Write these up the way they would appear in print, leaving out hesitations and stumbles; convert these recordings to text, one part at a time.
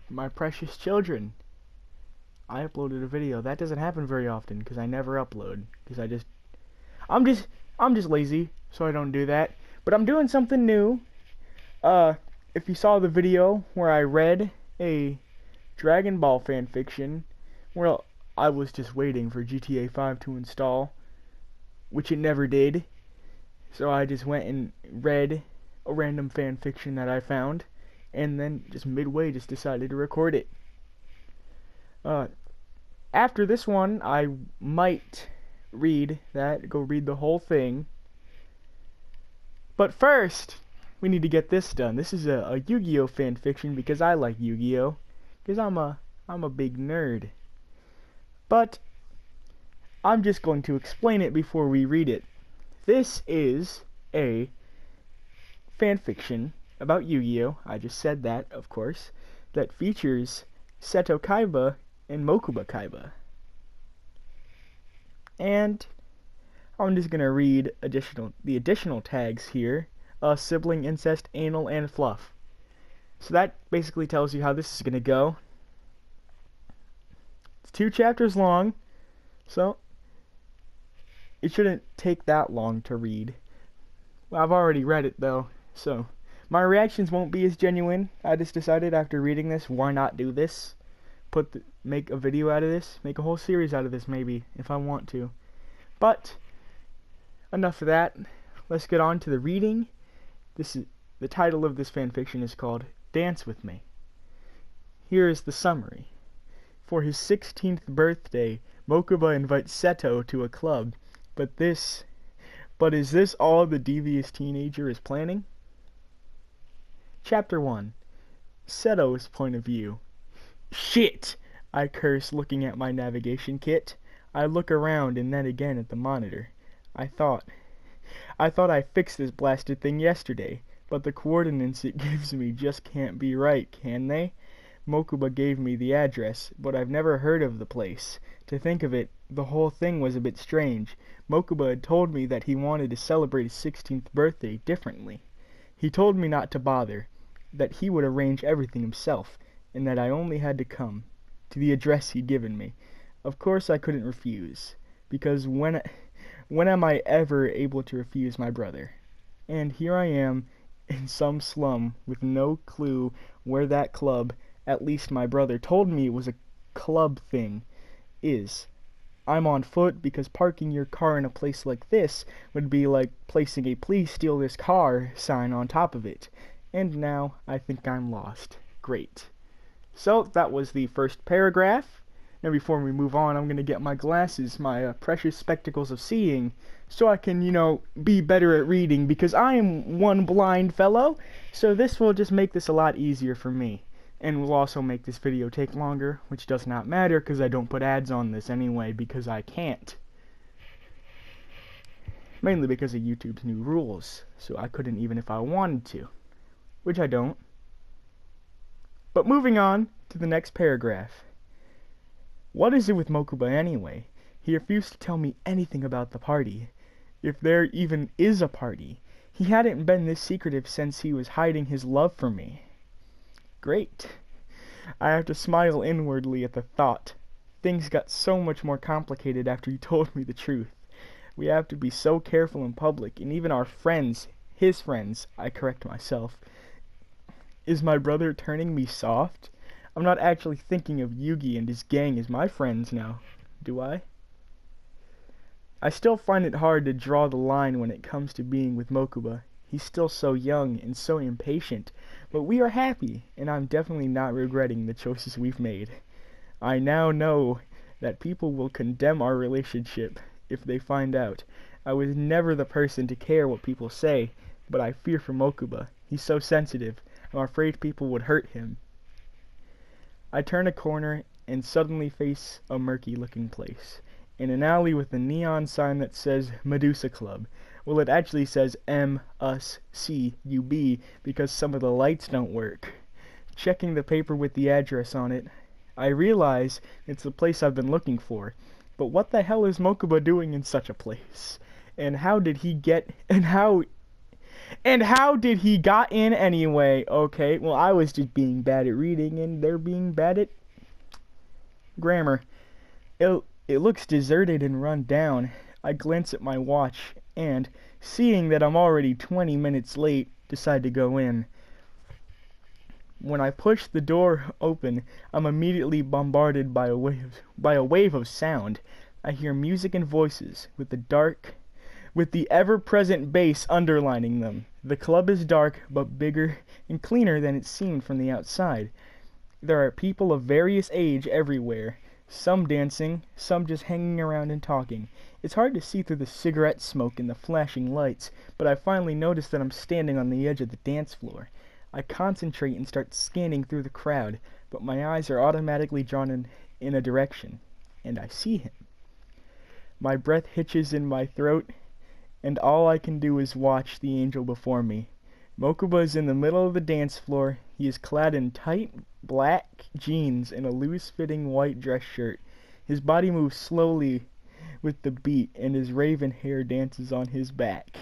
my precious children. I uploaded a video. That doesn't happen very often because I never upload. Because I'm just lazy, so I don't do that. But I'm doing something new. If you saw the video where I read a Dragon Ball fanfiction, well, I was just waiting for GTA 5 to install, which it never did. So I just went and read a random fanfiction that I found, and then just midway just decided to record it. After this one, I might go read the whole thing. But first, we need to get this done. This is a Yu-Gi-Oh fanfiction because I like Yu-Gi-Oh, because I'm a big nerd. But I'm just going to explain it before we read it. This is a fanfiction about Yu-Gi-Oh, I just said that, of course, that features Seto Kaiba and Mokuba Kaiba. And I'm just going to read the additional tags here. Sibling, incest, anal, and fluff. So that basically tells you how this is going to go. It's 2 chapters long, so it shouldn't take that long to read. Well, I've already read it though, so my reactions won't be as genuine. I just decided after reading this, why not do this? Make a video out of this, make a whole series out of this maybe, if I want to. But enough of that. Let's get on to the reading. The title of this fanfiction is called Dance With Me. Here is the summary. For his 16th birthday, Mokuba invites Seto to a club, but is this all the devious teenager is planning? Chapter 1. Seto's point of view. Shit! I curse, looking at my navigation kit. I look around and then again at the monitor. I thought I fixed this blasted thing yesterday, but the coordinates it gives me just can't be right, can they? Mokuba gave me the address, but I've never heard of the place. To think of it, the whole thing was a bit strange. Mokuba had told me that he wanted to celebrate his 16th birthday differently. He told me not to bother, that he would arrange everything himself, and that I only had to come to the address he'd given me. Of course I couldn't refuse, because when am I ever able to refuse my brother? And here I am, in some slum, with no clue where that club, at least my brother told me it was a club thing, is. I'm on foot because parking your car in a place like this would be like placing a "please steal this car" sign on top of it. And now I think I'm lost. Great. So that was the first paragraph. Now before we move on, I'm going to get my glasses, my precious spectacles of seeing, so I can, be better at reading, because I am one blind fellow, so this will just make this a lot easier for me. And will also make this video take longer, which does not matter, because I don't put ads on this anyway, because I can't. Mainly because of YouTube's new rules, so I couldn't even if I wanted to. Which I don't. But moving on to the next paragraph. What is it with Mokuba anyway? He refused to tell me anything about the party. If there even is a party. He hadn't been this secretive since he was hiding his love for me. Great. I have to smile inwardly at the thought. Things got so much more complicated after he told me the truth. We have to be so careful in public, and even our friends, his friends, I correct myself. Is my brother turning me soft? I'm not actually thinking of Yugi and his gang as my friends now, do I? I still find it hard to draw the line when it comes to being with Mokuba. He's still so young and so impatient, but we are happy, and I'm definitely not regretting the choices we've made. I now know that people will condemn our relationship if they find out. I was never the person to care what people say, but I fear for Mokuba. He's so sensitive. I'm afraid people would hurt him. I turn a corner and suddenly face a murky-looking place. In an alley with a neon sign that says Medusa Club. Well, it actually says M-U-S-C-U-B because some of the lights don't work. Checking the paper with the address on it, I realize it's the place I've been looking for. But what the hell is Mokuba doing in such a place? And how And how did he got in anyway? Okay, well, I was just being bad at reading, and they're being bad at grammar. It looks deserted and run down. I glance at my watch, and, seeing that I'm already 20 minutes late, decide to go in. When I push the door open, I'm immediately bombarded by a wave of sound. I hear music and voices, with the ever-present bass underlining them. The club is dark, but bigger and cleaner than it seemed from the outside. There are people of various age everywhere, some dancing, some just hanging around and talking. It's hard to see through the cigarette smoke and the flashing lights, but I finally notice that I'm standing on the edge of the dance floor. I concentrate and start scanning through the crowd, but my eyes are automatically drawn in a direction, and I see him. My breath hitches in my throat, and all I can do is watch the angel before me. Mokuba is in the middle of the dance floor. He is clad in tight black jeans and a loose-fitting white dress shirt. His body moves slowly with the beat, and his raven hair dances on his back.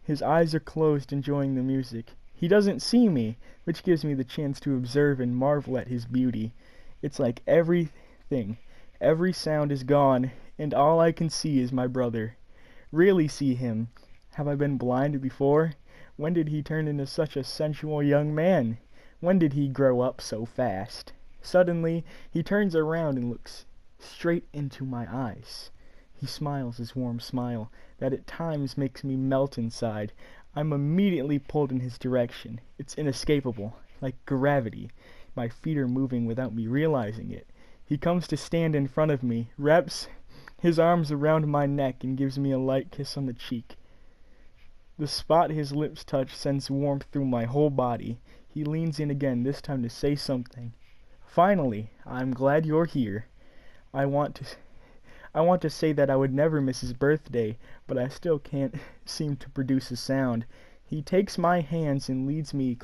His eyes are closed, enjoying the music. He doesn't see me, which gives me the chance to observe and marvel at his beauty. It's like every sound is gone, and all I can see is my brother. Really see him. Have I been blind before? When did he turn into such a sensual young man? When did he grow up so fast? Suddenly, he turns around and looks straight into my eyes. He smiles his warm smile that at times makes me melt inside. I'm immediately pulled in his direction. It's inescapable, like gravity. My feet are moving without me realizing it. He comes to stand in front of me, wraps his arms around my neck, and gives me a light kiss on the cheek. The spot his lips touch sends warmth through my whole body. He leans in again, this time to say something. Finally, I'm glad you're here. I want to say that I would never miss his birthday, but I still can't seem to produce a sound. He takes my hands and leads me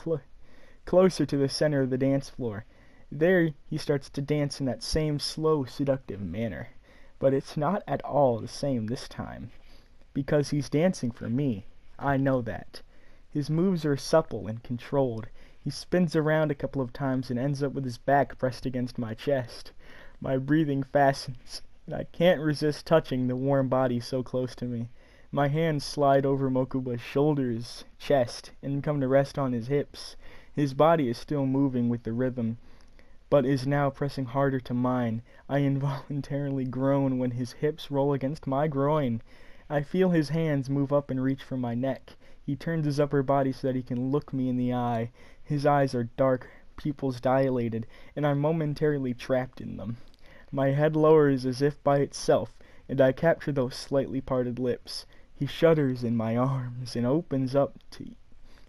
closer to the center of the dance floor. There he starts to dance in that same slow, seductive manner. But it's not at all the same this time, because he's dancing for me. I know that. His moves are supple and controlled. He spins around a couple of times and ends up with his back pressed against my chest. My breathing fastens, and I can't resist touching the warm body so close to me. My hands slide over Mokuba's shoulders, chest, and come to rest on his hips. His body is still moving with the rhythm, but is now pressing harder to mine. I involuntarily groan when his hips roll against my groin. I feel his hands move up and reach for my neck. He turns his upper body so that he can look me in the eye. His eyes are dark, pupils dilated, and I'm momentarily trapped in them. My head lowers as if by itself, and I capture those slightly parted lips. He shudders in my arms and opens up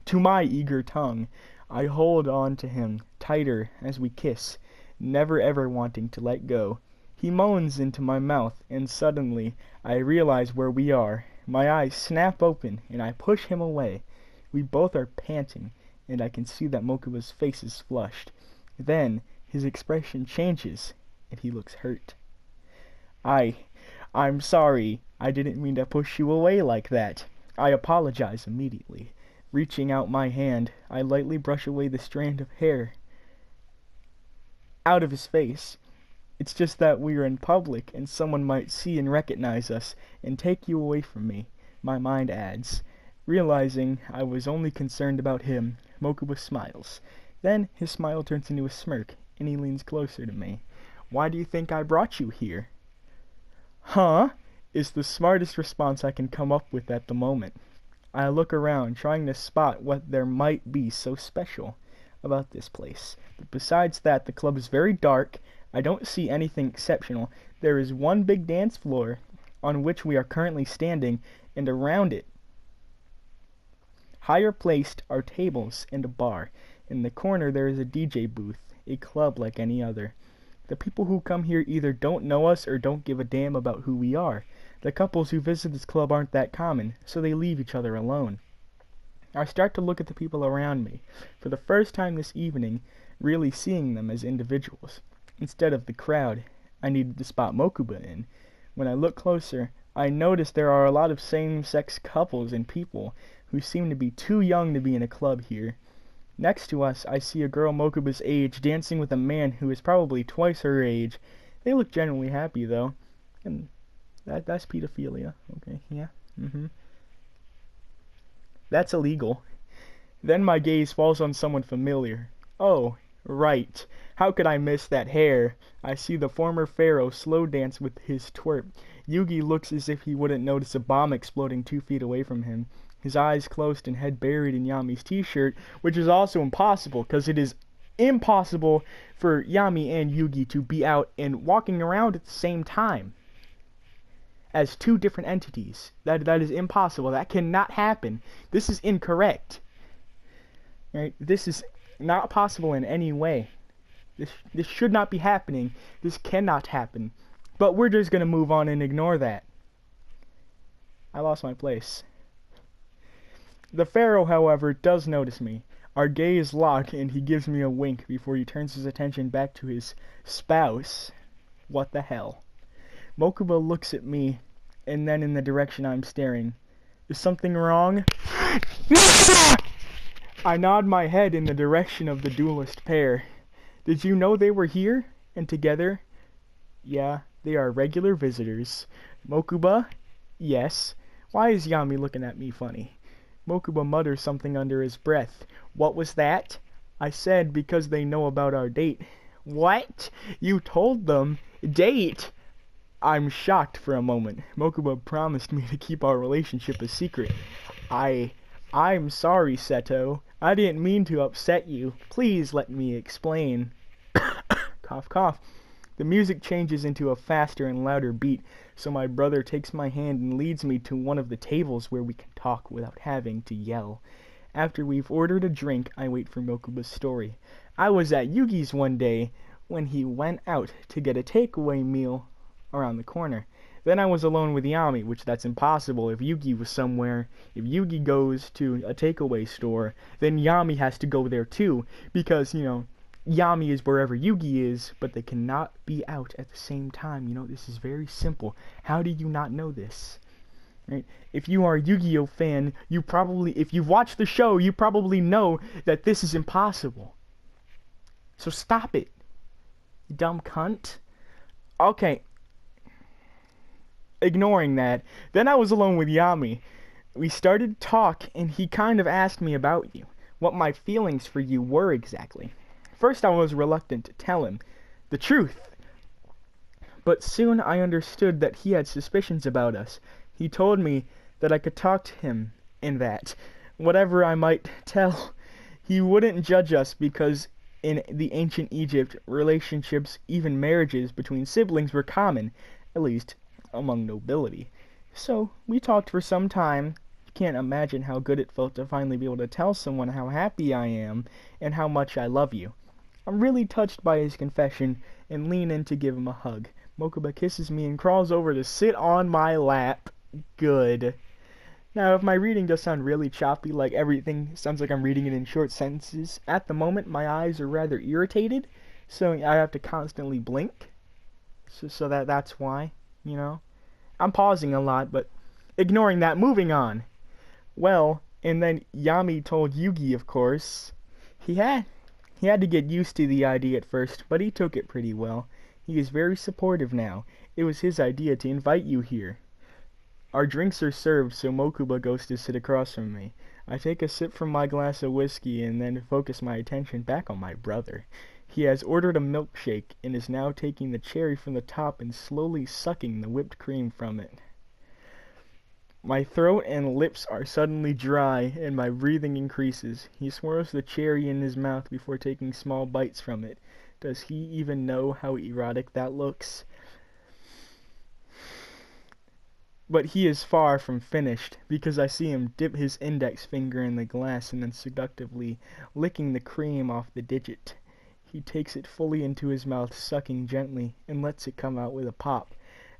to my eager tongue. I hold on to him tighter as we kiss, never ever wanting to let go. He moans into my mouth, and suddenly I realize where we are. My eyes snap open, and I push him away. We both are panting, and I can see that Mokuba's face is flushed. Then his expression changes, and he looks hurt. I'm sorry. I didn't mean to push you away like that. I apologize immediately. Reaching out my hand, I lightly brush away the strand of hair out of his face. It's just that we're in public, and someone might see and recognize us, and take you away from me, my mind adds. Realizing I was only concerned about him, Mokuba smiles. Then his smile turns into a smirk, and he leans closer to me. Why do you think I brought you here? Huh? Is the smartest response I can come up with at the moment. I look around, trying to spot what there might be so special about this place. But besides that, the club is very dark. I don't see anything exceptional. There is one big dance floor on which we are currently standing, and around it, higher placed, are tables and a bar. In the corner there is a DJ booth, a club like any other. The people who come here either don't know us or don't give a damn about who we are. The couples who visit this club aren't that common, so they leave each other alone. I start to look at the people around me, for the first time this evening, really seeing them as individuals, instead of the crowd I needed to spot Mokuba in. When I look closer, I notice there are a lot of same-sex couples and people who seem to be too young to be in a club here. Next to us, I see a girl Mokuba's age dancing with a man who is probably twice her age. They look genuinely happy, though. And that's pedophilia. Okay, yeah. That's illegal. Then my gaze falls on someone familiar. Oh, right. How could I miss that hair? I see the former pharaoh slow dance with his twerp. Yugi looks as if he wouldn't notice a bomb exploding 2 feet away from him. His eyes closed and head buried in Yami's t-shirt, which is also impossible, because it is impossible for Yami and Yugi to be out and walking around at the same time as 2 different entities. That is impossible. That cannot happen. This is incorrect. Right? This is not possible in any way. This should not be happening. This cannot happen. But we're just going to move on and ignore that. I lost my place. The pharaoh, however, does notice me. Our gaze lock and he gives me a wink before he turns his attention back to his spouse. What the hell? Mokuba looks at me and then in the direction I'm staring. Is something wrong? I nod my head in the direction of the duelist pair. Did you know they were here and together? Yeah, they are regular visitors. Mokuba? Yes. Why is Yami looking at me funny? Mokuba mutters something under his breath. What was that? I said because they know about our date. What? You told them? Date? I'm shocked for a moment. Mokuba promised me to keep our relationship a secret. I'm sorry, Seto. I didn't mean to upset you. Please let me explain. Cough, cough. The music changes into a faster and louder beat, so my brother takes my hand and leads me to one of the tables where we can talk without having to yell. After we've ordered a drink, I wait for Mokuba's story. I was at Yugi's one day when he went out to get a takeaway meal around the corner. Then I was alone with Yami, which that's impossible. If Yugi was somewhere, if Yugi goes to a takeaway store, then Yami has to go there too, because, Yami is wherever Yugi is, but they cannot be out at the same time. This is very simple. How do you not know this? Right? If you are a Yu-Gi-Oh fan, if you've watched the show, you probably know that this is impossible. So stop it, you dumb cunt. Okay. Ignoring that, then I was alone with Yami. We started to talk, and he kind of asked me about you, what my feelings for you were exactly. First I was reluctant to tell him the truth, but soon I understood that he had suspicions about us. He told me that I could talk to him, and that, whatever I might tell, he wouldn't judge us because in the ancient Egypt, relationships, even marriages between siblings were common, at least among nobility. So we talked for some time. You can't imagine how good it felt to finally be able to tell someone how happy I am and how much I love you. I'm really touched by his confession and lean in to give him a hug. Mokuba kisses me and crawls over to sit on my lap. Good. Now, if my reading does sound really choppy, like everything sounds like I'm reading it in short sentences, at the moment my eyes are rather irritated, so I have to constantly blink. So that's why, I'm pausing a lot, but ignoring that, moving on. Well, and then Yami told Yugi, of course. He had to get used to the idea at first, but he took it pretty well. He is very supportive now. It was his idea to invite you here. Our drinks are served, so Mokuba goes to sit across from me. I take a sip from my glass of whiskey and then focus my attention back on my brother. He has ordered a milkshake and is now taking the cherry from the top and slowly sucking the whipped cream from it. My throat and lips are suddenly dry, and my breathing increases. He swirls the cherry in his mouth before taking small bites from it. Does he even know how erotic that looks? But he is far from finished, because I see him dip his index finger in the glass and then seductively licking the cream off the digit. He takes it fully into his mouth, sucking gently, and lets it come out with a pop.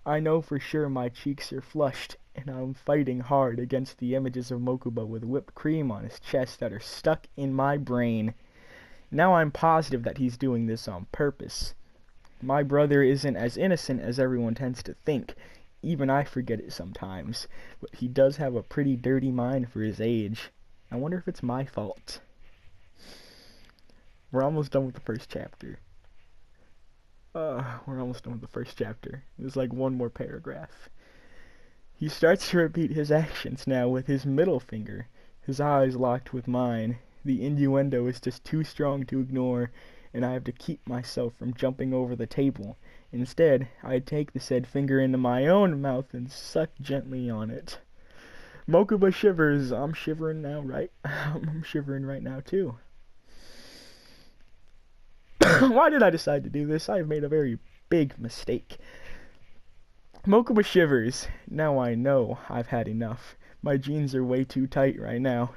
I know for sure my cheeks are flushed, and I'm fighting hard against the images of Mokuba with whipped cream on his chest that are stuck in my brain. Now I'm positive that he's doing this on purpose. My brother isn't as innocent as everyone tends to think. Even I forget it sometimes, but he does have a pretty dirty mind for his age. I wonder if it's my fault. We're almost done with the first chapter. We're almost done with the first chapter. There's like one more paragraph. He starts to repeat his actions now with his middle finger, his eyes locked with mine. The innuendo is just too strong to ignore, and I have to keep myself from jumping over the table. Instead, I take the said finger into my own mouth and suck gently on it. Mokuba shivers. I'm shivering now, right? I'm shivering right now, too. Why did I decide to do this? I have made a very big mistake. Mokuba shivers. Now I know I've had enough. My jeans are way too tight right now.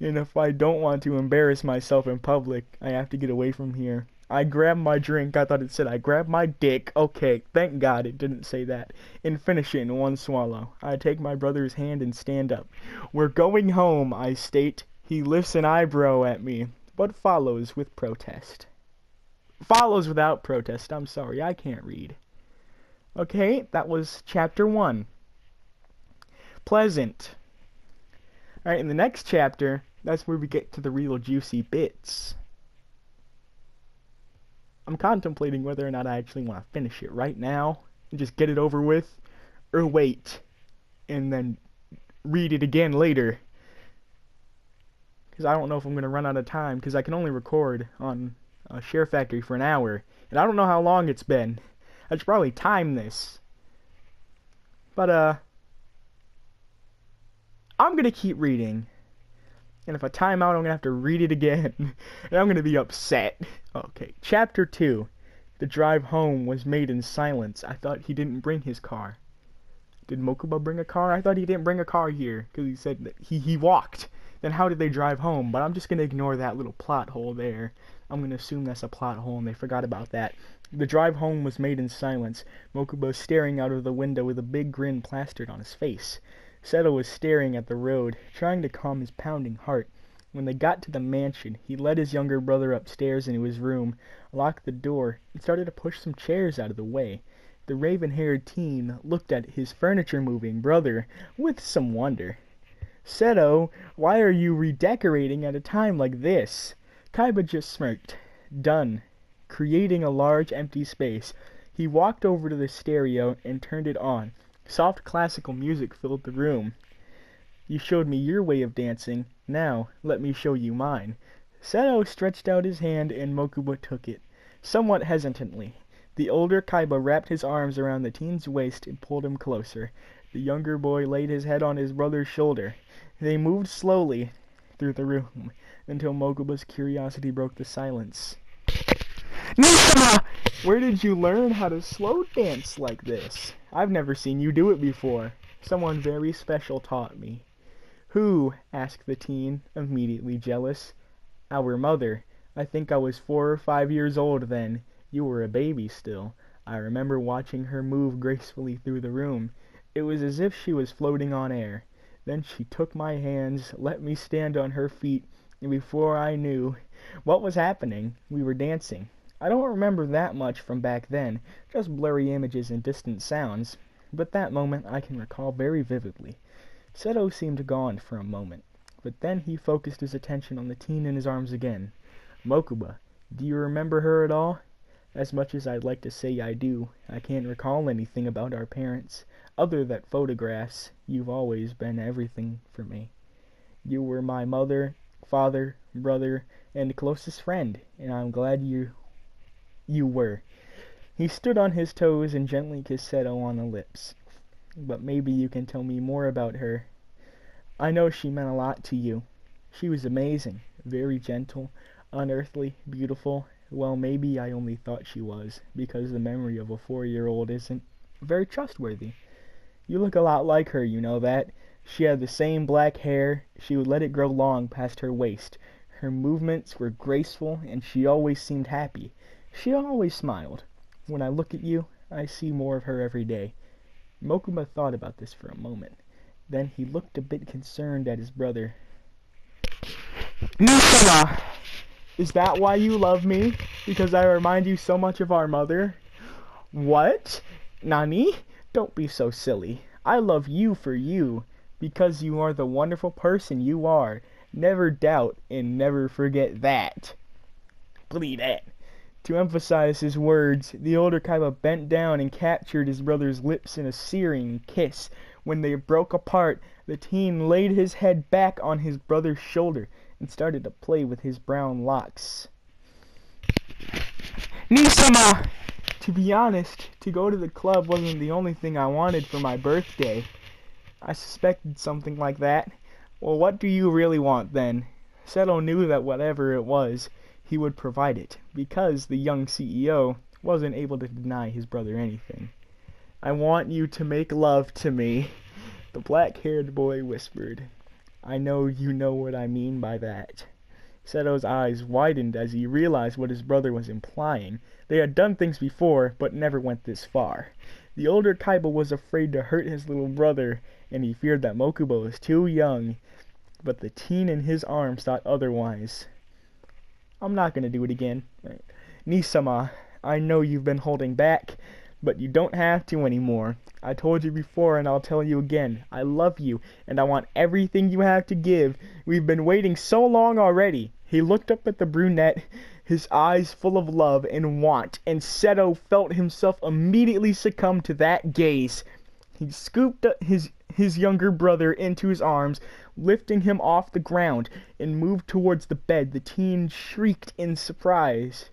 And if I don't want to embarrass myself in public, I have to get away from here. I grab my drink. I thought it said I grabbed my dick. Okay, thank God it didn't say that. And finish it in one swallow. I take my brother's hand and stand up. We're going home, I state. He lifts an eyebrow at me, but follows with protest. Follows without protest. I'm sorry, I can't read. Okay, that was chapter 1. Pleasant. Alright, in the next chapter, that's where we get to the real juicy bits. I'm contemplating whether or not I actually want to finish it right now and just get it over with, or wait and then read it again later. Because I don't know if I'm going to run out of time, because I can only record on SHAREfactory for an hour, and I don't know how long it's been. I should probably time this. But, I'm going to keep reading. And if I time out, I'm going to have to read it again. And I'm going to be upset. Okay, chapter 2. The drive home was made in silence. I thought he didn't bring his car. Did Mokuba bring a car? I thought he didn't bring a car here, because he said that he walked. Then how did they drive home? But I'm just going to ignore that little plot hole there. I'm going to assume that's a plot hole, and they forgot about that. The drive home was made in silence. Mokuba staring out of the window with a big grin plastered on his face. Seto was staring at the road, trying to calm his pounding heart. When they got to the mansion, he led his younger brother upstairs into his room, locked the door, and started to push some chairs out of the way. The raven-haired teen looked at his furniture-moving brother with some wonder. Seto, why are you redecorating at a time like this? Kaiba just smirked. Done. Creating a large empty space. He walked over to the stereo and turned it on. Soft classical music filled the room. You showed me your way of dancing. Now, let me show you mine. Seto stretched out his hand and Mokuba took it, somewhat hesitantly. The older Kaiba wrapped his arms around the teen's waist and pulled him closer. The younger boy laid his head on his brother's shoulder. They moved slowly through the room until Mokuba's curiosity broke the silence. Nisama! Where did you learn how to slow dance like this? I've never seen you do it before. Someone very special taught me. Who? Asked the teen, immediately jealous. Our mother. I think I was 4 or 5 years old then. You were a baby still. I remember watching her move gracefully through the room. It was as if she was floating on air. Then she took my hands, let me stand on her feet, and before I knew what was happening, we were dancing. I don't remember that much from back then, just blurry images and distant sounds, but that moment I can recall very vividly. Seto seemed gone for a moment, but then he focused his attention on the teen in his arms again. Mokuba, do you remember her at all? As much as I'd like to say I do, I can't recall anything about our parents. Other than photographs, you've always been everything for me. You were my mother, father, brother, and closest friend, and I'm glad you were. He stood on his toes and gently kissed Seto on the lips. But maybe you can tell me more about her. I know she meant a lot to you. She was amazing, very gentle, unearthly, beautiful. Well, maybe I only thought she was, because the memory of a 4-year-old isn't very trustworthy. You look a lot like her, you know that. She had the same black hair. She would let it grow long past her waist. Her movements were graceful, and she always seemed happy. She always smiled. When I look at you, I see more of her every day. Mokuba thought about this for a moment. Then he looked a bit concerned at his brother. Nisama! Is that why you love me? Because I remind you so much of our mother? What? Nani? Don't be so silly. I love you for you, because you are the wonderful person you are. Never doubt and never forget that. Believe that. To emphasize his words, the older Kaiba bent down and captured his brother's lips in a searing kiss. When they broke apart, the teen laid his head back on his brother's shoulder and started to play with his brown locks. Nisama! To be honest, to go to the club wasn't the only thing I wanted for my birthday. I suspected something like that. Well, what do you really want then? Seto knew that whatever it was, he would provide it, because the young CEO wasn't able to deny his brother anything. I want you to make love to me, the black-haired boy whispered. I know you know what I mean by that. Seto's eyes widened as he realized what his brother was implying. They had done things before, but never went this far. The older Kaiba was afraid to hurt his little brother, and he feared that Mokuba was too young. But the teen in his arms thought otherwise. I'm not going to do it again. Nisama, I know you've been holding back, but you don't have to anymore. I told you before and I'll tell you again. I love you, and I want everything you have to give. We've been waiting so long already. He looked up at the brunette, his eyes full of love and want, and Seto felt himself immediately succumb to that gaze. He scooped his younger brother into his arms, lifting him off the ground, and moved towards the bed. The teen shrieked in surprise.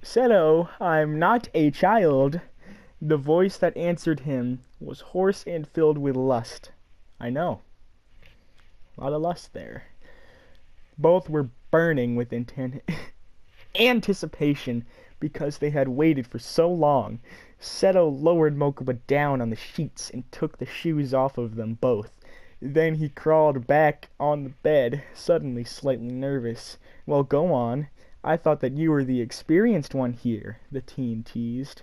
Seto, I'm not a child. The voice that answered him was hoarse and filled with lust. I know. A lot of lust there. Both were burning with anticipation because they had waited for so long. Seto lowered Mokuba down on the sheets and took the shoes off of them both. Then he crawled back on the bed, suddenly slightly nervous. Well, go on. I thought that you were the experienced one here, the teen teased.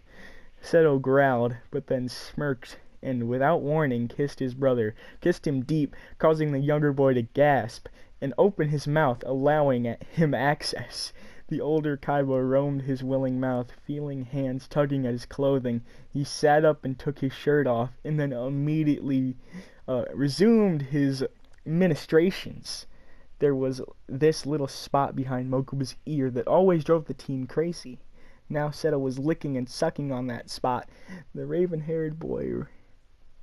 Seto growled, but then smirked, and without warning kissed him deep, causing the younger boy to gasp, and open his mouth, allowing him access. The older Kaiba roamed his willing mouth, feeling hands tugging at his clothing. He sat up and took his shirt off, and then immediately resumed his ministrations. There was this little spot behind Mokuba's ear that always drove the teen crazy. Now Seto was licking and sucking on that spot. The raven-haired boy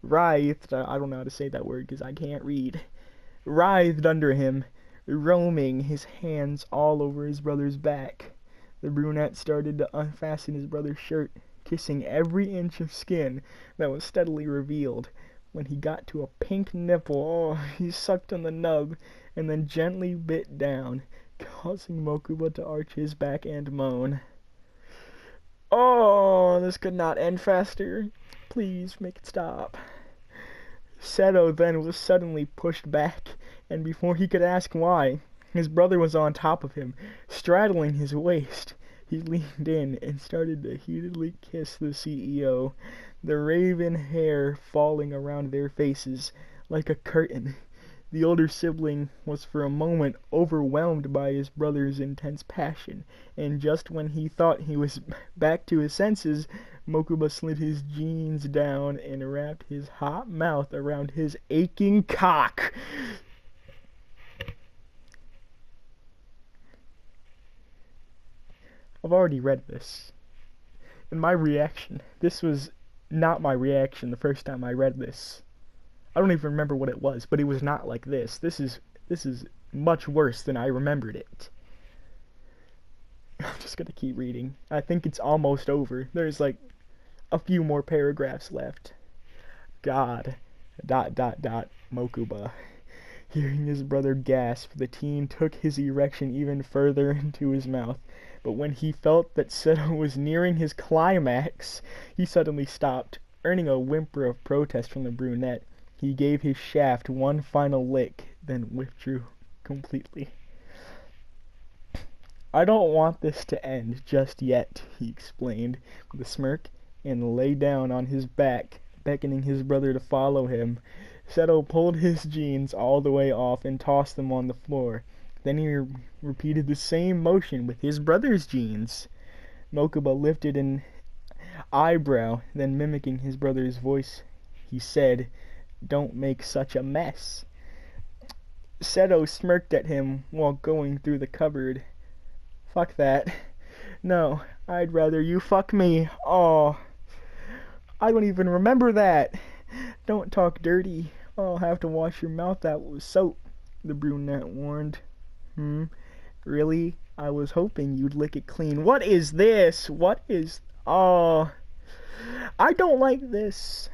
writhed, I don't know how to say that word because I can't read, writhed under him, roaming his hands all over his brother's back. The brunette started to unfasten his brother's shirt, kissing every inch of skin that was steadily revealed. When he got to a pink nipple, he sucked on the nub and then gently bit down, causing Mokuba to arch his back and moan. Oh, this could not end faster. Please make it stop. Seto then was suddenly pushed back, and before he could ask why, his brother was on top of him, straddling his waist. He leaned in and started to heatedly kiss the CEO, the raven hair falling around their faces like a curtain. The older sibling was for a moment overwhelmed by his brother's intense passion, and just when he thought he was back to his senses, Mokuba slid his jeans down and wrapped his hot mouth around his aching cock. I've already read this. And my reaction, this was not my reaction the first time I read this. I don't even remember what it was, but it was not like this. This is much worse than I remembered it. I'm just gonna keep reading. I think it's almost over. There's like a few more paragraphs left. God. ... Mokuba. Hearing his brother gasp, the teen took his erection even further into his mouth. But when he felt that Seto was nearing his climax, he suddenly stopped, earning a whimper of protest from the brunette. He gave his shaft one final lick, then withdrew completely. I don't want this to end just yet, he explained with a smirk, and lay down on his back, beckoning his brother to follow him. Seto pulled his jeans all the way off and tossed them on the floor. Then he repeated the same motion with his brother's jeans. Mokuba lifted an eyebrow. Then, mimicking his brother's voice, he said, "Don't make such a mess." Seto smirked at him while going through the cupboard. "Fuck that. No, I'd rather you fuck me." "Oh, I don't even remember that." "Don't talk dirty. I'll have to wash your mouth out with soap," the brunette warned. Really? I was hoping you'd lick it clean." "What is this? What is... Oh, I don't like this.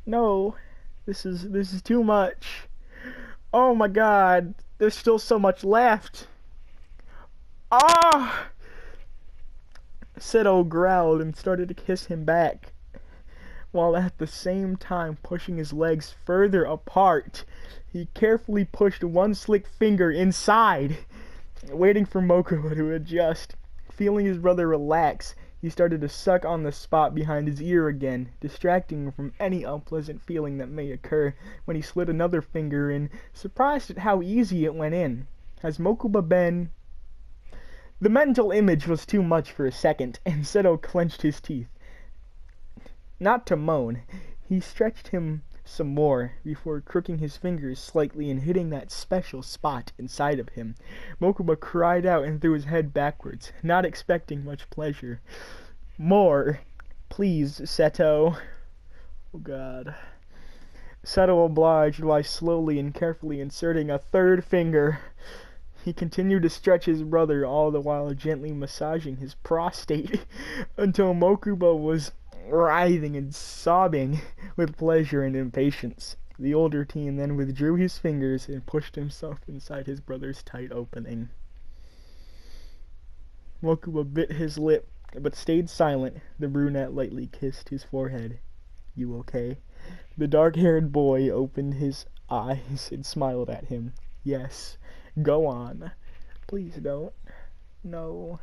No, this is too much. Oh my god, there's still so much left." Ah! Seto growled and started to kiss him back, while at the same time pushing his legs further apart. He carefully pushed one slick finger inside, waiting for Mokuba to adjust. Feeling his brother relax, he started to suck on the spot behind his ear again, distracting him from any unpleasant feeling that may occur when he slid another finger in, surprised at how easy it went in. Has Mokuba been... The mental image was too much for a second, and Seto clenched his teeth. Not to moan, he stretched him some more before crooking his fingers slightly and hitting that special spot inside of him. Mokuba cried out and threw his head backwards, not expecting much pleasure. "More, please, Seto." Oh god. Seto obliged by slowly and carefully inserting a third finger. He continued to stretch his brother, all the while gently massaging his prostate until Mokuba was writhing and sobbing with pleasure and impatience. The older teen then withdrew his fingers and pushed himself inside his brother's tight opening. Mokuba bit his lip, but stayed silent. The brunette lightly kissed his forehead. "You okay?" The dark-haired boy opened his eyes and smiled at him. "Yes, go on. Please don't. No."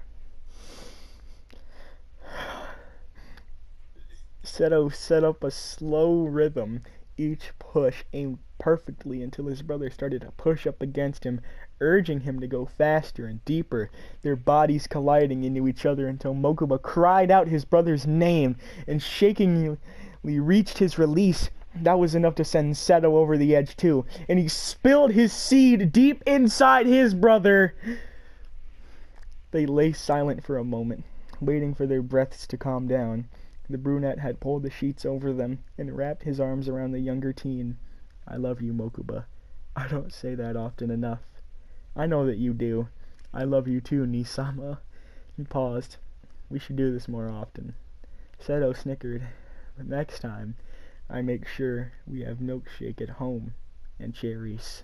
Seto set up a slow rhythm, each push aimed perfectly until his brother started to push up against him, urging him to go faster and deeper, their bodies colliding into each other until Mokuba cried out his brother's name and shakingly reached his release. That was enough to send Seto over the edge too, and he spilled his seed deep inside his brother. They lay silent for a moment, waiting for their breaths to calm down. The brunette had pulled the sheets over them and wrapped his arms around the younger teen. "I love you, Mokuba. I don't say that often enough. I know that you do. I love you too, Nisama." He paused. "We should do this more often." Seto snickered. "But next time, I make sure we have milkshake at home and cherries."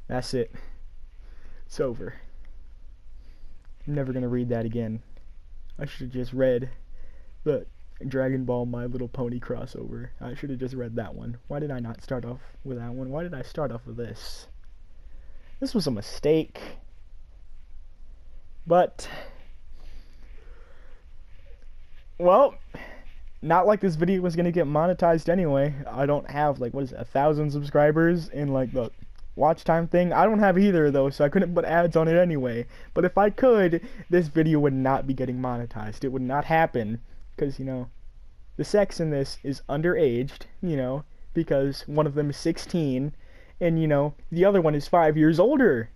That's it. It's over. I'm never gonna read that again. I should have just read the Dragon Ball My Little Pony crossover. I should have just read that one. Why did I not start off with that one? Why did I start off with this? This was a mistake. But, well, not like this video was gonna get monetized anyway. I don't have, like, 1,000 subscribers in, like, the watch time thing. I don't have either though, so I couldn't put ads on it anyway. But if I could, this video would not be getting monetized. It would not happen, because, you know, the sex in this is underaged, you know, because one of them is 16, and, you know, the other one is 5 years older.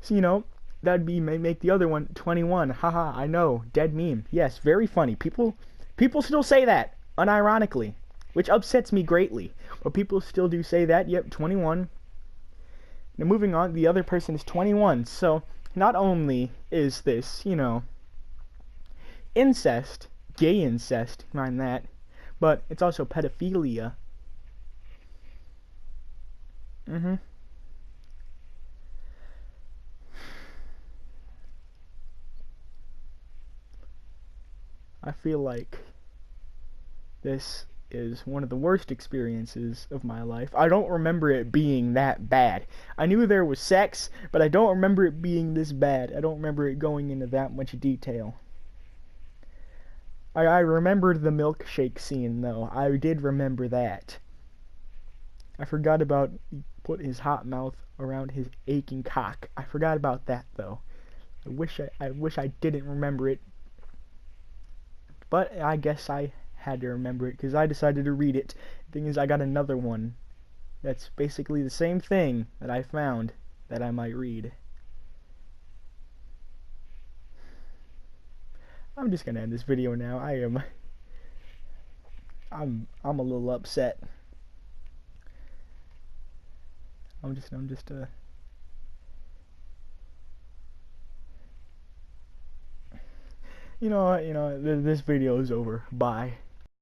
So, you know, that'd be, make the other one 21. Haha, I know, dead meme. Yes, very funny. People still say that, unironically, which upsets me greatly. But people still do say that. Yep, 21. Now moving on, the other person is 21, so not only is this, you know, incest, gay incest, mind that, but it's also pedophilia. I feel like this is one of the worst experiences of my life. I don't remember it being that bad. I knew there was sex, but I don't remember it being this bad. I don't remember it going into that much detail. I remembered the milkshake scene, though. I did remember that. I forgot about he put his hot mouth around his aching cock. I forgot about that, though. I wish I didn't remember it. But I guess I had to remember it because I decided to read it. The thing is, I got another one that's basically the same thing that I found that I might read. I'm just gonna end this video now. I'm a little upset. I'm just you know what, this video is over. Bye.